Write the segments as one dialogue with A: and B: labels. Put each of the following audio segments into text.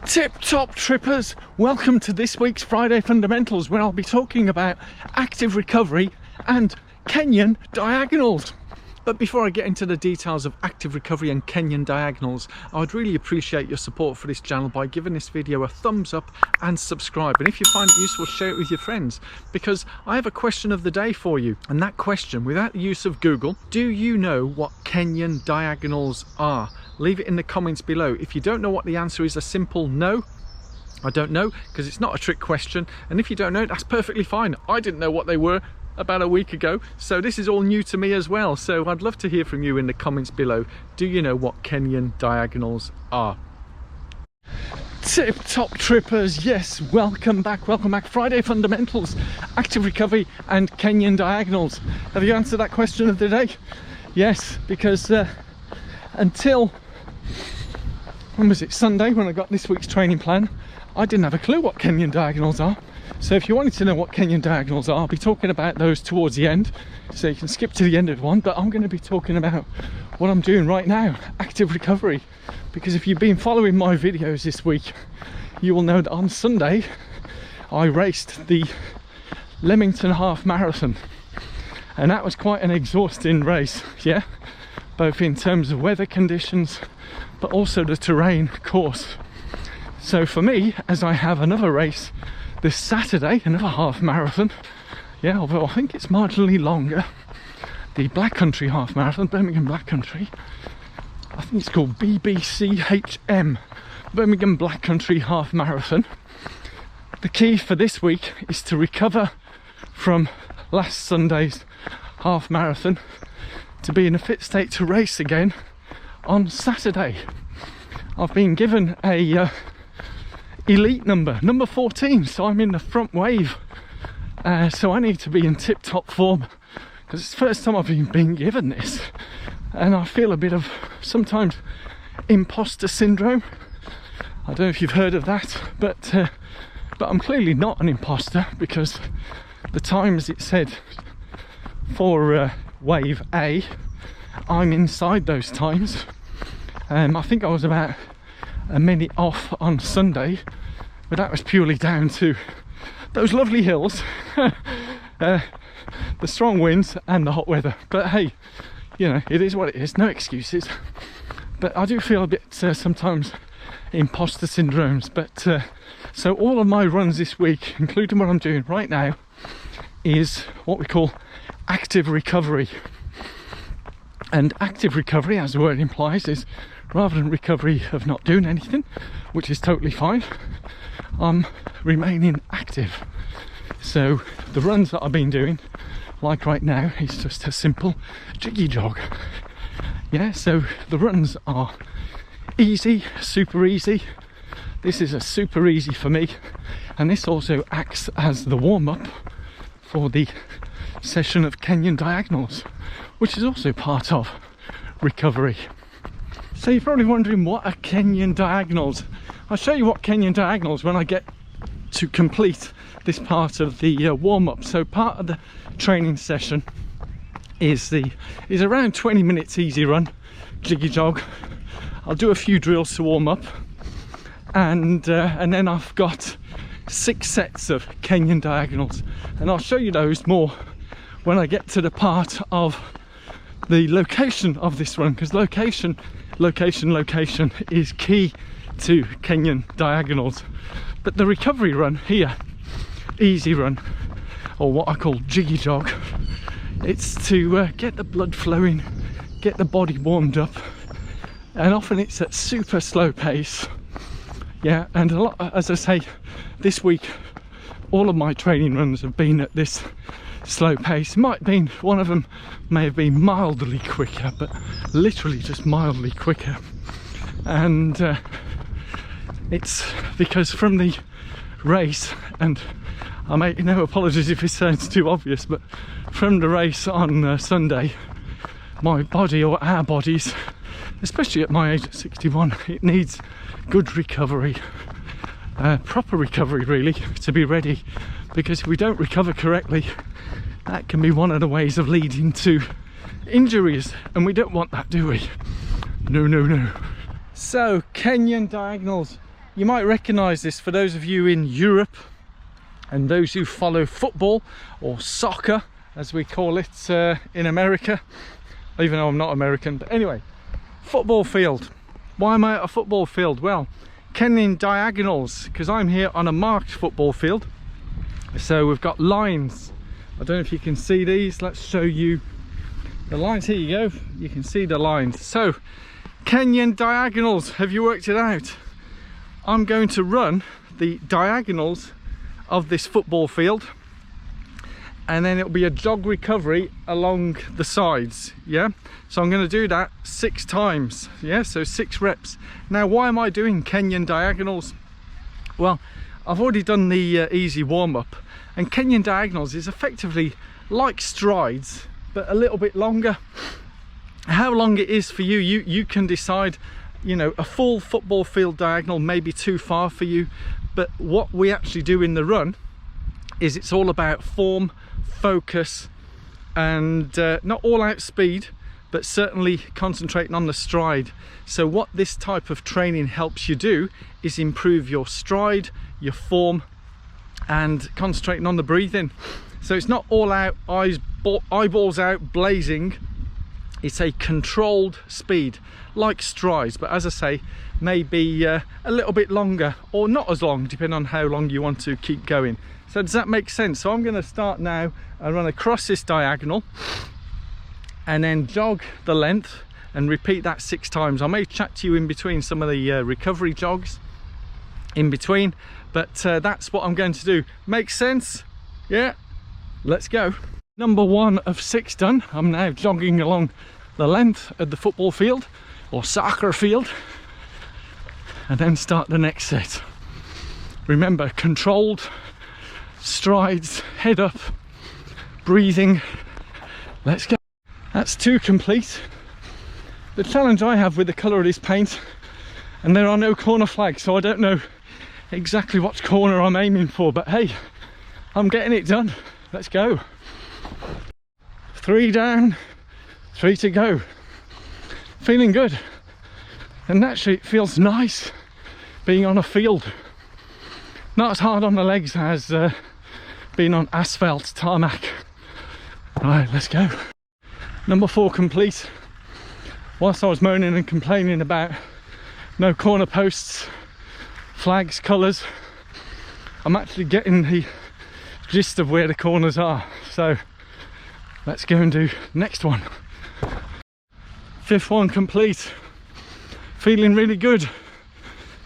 A: Tip-top trippers, welcome to this week's Friday Fundamentals, where I'll be talking about active recovery and Kenyan Diagonals. But before I get into the details of active recovery and Kenyan Diagonals, I would really appreciate your support for this channel by giving this video a thumbs up and subscribe. And if you find it useful, share it with your friends, because I have a question of the day for you. And that question, without the use of Google, do you know what Kenyan Diagonals are? Leave it in the comments below. If you don't know what the answer is, a simple no. I don't know, because it's not a trick question. And if you don't know, that's perfectly fine. I didn't know what they were about a week ago, so this is all new to me as well. So I'd love to hear from you in the comments below. Do you know what Kenyan Diagonals are? Tip-top trippers, yes, welcome back. Friday Fundamentals, active recovery and Kenyan Diagonals. Have you answered that question of the day? Yes, because until, when was it, Sunday, when I got this week's training plan, I didn't have a clue what Kenyan Diagonals are. So if you wanted to know what Kenyan Diagonals are, I'll be talking about those towards the end, so you can skip to the end of one. But I'm going to be talking about what I'm doing right now, active recovery, because if you've been following my videos this week, you will know that on Sunday I raced the Leamington Half Marathon, and that was quite an exhausting race, yeah, both in terms of weather conditions but also the terrain course. So for me, as I have another race this Saturday, another half marathon, yeah, although I think it's marginally longer, the Black Country Half Marathon, Birmingham Black Country, I think it's called BBCHM, Birmingham Black Country Half Marathon. The key for this week is to recover from last Sunday's half marathon to be in a fit state to race again on Saturday. I've been given a elite number 14, so I'm in the front wave, so I need to be in tip-top form, because it's the first time I've been given this, and I feel a bit of sometimes imposter syndrome. I don't know if you've heard of that, but I'm clearly not an imposter, because the times it said for wave A, I'm inside those times. I think I was about a minute off on Sunday, but that was purely down to those lovely hills, the strong winds and the hot weather. But hey, you know, it is what it is, no excuses. But I do feel a bit sometimes imposter syndromes. But so all of my runs this week, including what I'm doing right now, is what we call active recovery. And active recovery, as the word implies, is rather than recovery of not doing anything, which is totally fine, I'm remaining active. So the runs that I've been doing, like right now, is just a simple jiggy jog. Yeah, so the runs are easy, super easy. This is a super easy for me, and this also acts as the warm-up for the session of Kenyan Diagonals, which is also part of recovery. So you're probably wondering, what are Kenyan Diagonals? I'll show you what Kenyan Diagonals when I get to complete this part of the warm-up. So part of the training session is around 20 minutes easy run, jiggy jog. I'll do a few drills to warm up, and then I've got 6 sets of Kenyan Diagonals, and I'll show you those more when I get to the part of the location of this run, because location is key to Kenyan Diagonals. But the recovery run here, easy run, or what I call jiggy jog, it's to get the blood flowing, get the body warmed up, and often it's at super slow pace. Yeah, and a lot, as I say, this week all of my training runs have been at this slow pace. One of them may have been mildly quicker, but literally just mildly quicker. And it's because from the race, and I make no apologies if it sounds too obvious, but from the race on Sunday, my body, or our bodies, especially at my age at 61, it needs good recovery, proper recovery really, to be ready. Because if we don't recover correctly, that can be one of the ways of leading to injuries, and we don't want that, do we? No. So Kenyan Diagonals, you might recognize this for those of you in Europe and those who follow football, or soccer as we call it in America, even though I'm not American. But anyway, football field. Why am I at a football field? Well, Kenyan Diagonals, because I'm here on a marked football field. So we've got lines. I don't know if you can see these. Let's show you the lines. Here you go, you can see the lines. So Kenyan Diagonals, have you worked it out? I'm going to run the diagonals of this football field, and then it'll be a jog recovery along the sides. Yeah, so I'm going to do that 6 times. Yeah, so 6 reps. Now, why am I doing Kenyan Diagonals? Well, I've already done the easy warm-up, and Kenyan Diagonals is effectively like strides but a little bit longer. How long it is for you, you can decide. You know, a full football field diagonal may be too far for you, but what we actually do in the run is it's all about form, focus, and not all out speed, but certainly concentrating on the stride. So what this type of training helps you do is improve your stride, your form, and concentrating on the breathing. So it's not all out, eyeballs out, blazing. It's a controlled speed, like strides, but as I say, maybe a little bit longer, or not as long, depending on how long you want to keep going. So does that make sense? So I'm going to start now and run across this diagonal, and then jog the length and repeat that 6 times. I may chat to you in between some of the recovery jogs in between, but that's what I'm going to do. Makes sense? Yeah, let's go. Number 1 of 6 done. I'm now jogging along the length of the football field, or soccer field, and then start the next set. Remember, controlled strides, head up, breathing. Let's go. That's 2 complete. The challenge I have with the colour of this paint, and there are no corner flags, so I don't know exactly what corner I'm aiming for, but hey, I'm getting it done. Let's go. 3 down, 3 to go. Feeling good, and actually it feels nice being on a field. Not as hard on the legs as being on asphalt tarmac. Right, let's go. Number 4 complete. Whilst I was moaning and complaining about no corner posts, flags, colours, I'm actually getting the gist of where the corners are. So let's go and do next one. 5th one complete. Feeling really good.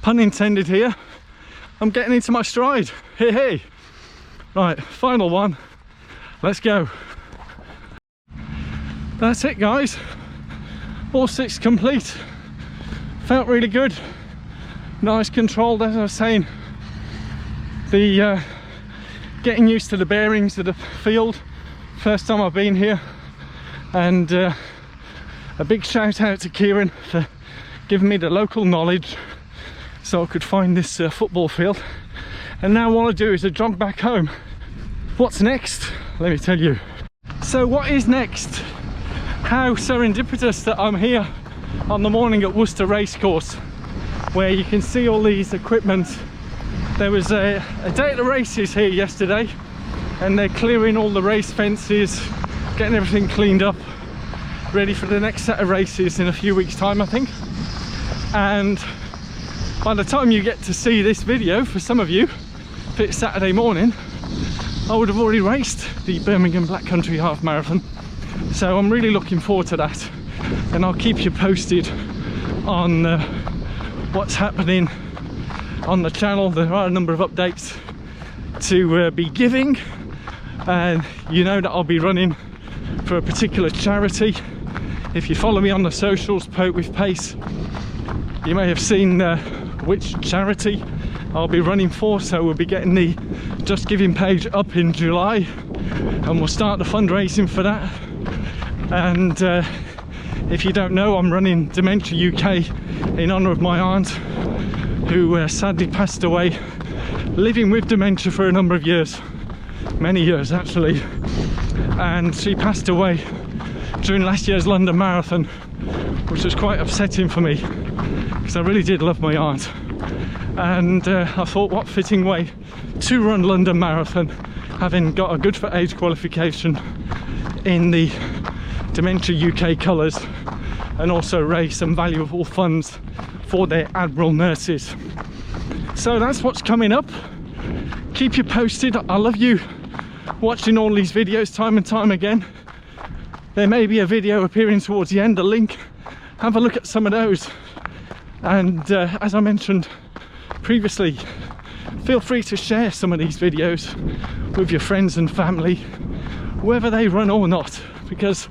A: Pun intended here. I'm getting into my stride. Hey, hey. Right, final one. Let's go. That's it, guys. All 6 complete. Felt really good. Nice controlled, as I was saying. The getting used to the bearings of the field. First time I've been here, and a big shout out to Kieran for giving me the local knowledge so I could find this football field. And now all I do is I jog back home. What's next? Let me tell you. So what is next? How serendipitous that I'm here on the morning at Worcester Racecourse, where you can see all these equipment. There was a day at the races here yesterday, and they're clearing all the race fences, getting everything cleaned up, ready for the next set of races in a few weeks' time, I think. And by the time you get to see this video, for some of you, if it's Saturday morning, I would have already raced the Birmingham Black Country Half Marathon. So I'm really looking forward to that, and I'll keep you posted on what's happening on the channel. There are a number of updates to be giving, and you know that I'll be running for a particular charity. If you follow me on the socials, Poke with Pace, you may have seen which charity I'll be running for. So we'll be getting the Just Giving page up in July, and we'll start the fundraising for that. And if you don't know, I'm running Dementia UK in honour of my aunt, who sadly passed away living with dementia for a number of years, many years actually, and she passed away during last year's London Marathon, which was quite upsetting for me because I really did love my aunt. and I thought what fitting way to run London Marathon, having got a good for age qualification in the Dementia UK colours, and also raise some valuable funds for their Admiral nurses. So that's what's coming up. Keep you posted. I love you watching all these videos time and time again. There may be a video appearing towards the end, a link. Have a look at some of those, and as I mentioned previously, feel free to share some of these videos with your friends and family, whether they run or not, because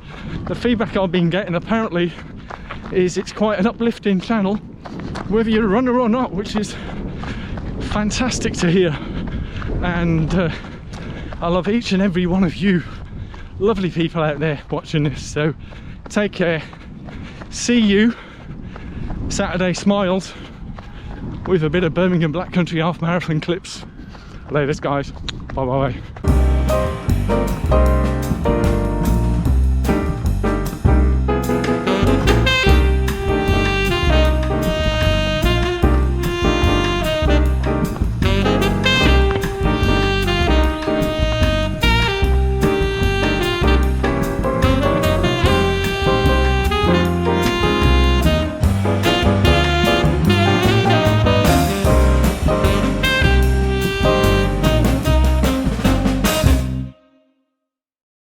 A: the feedback I've been getting apparently is it's quite an uplifting channel, whether you're a runner or not, which is fantastic to hear. And I love each and every one of you lovely people out there watching this. So take care. See you Saturday smiles with a bit of Birmingham Black Country Half Marathon clips. Latest guys. Bye bye.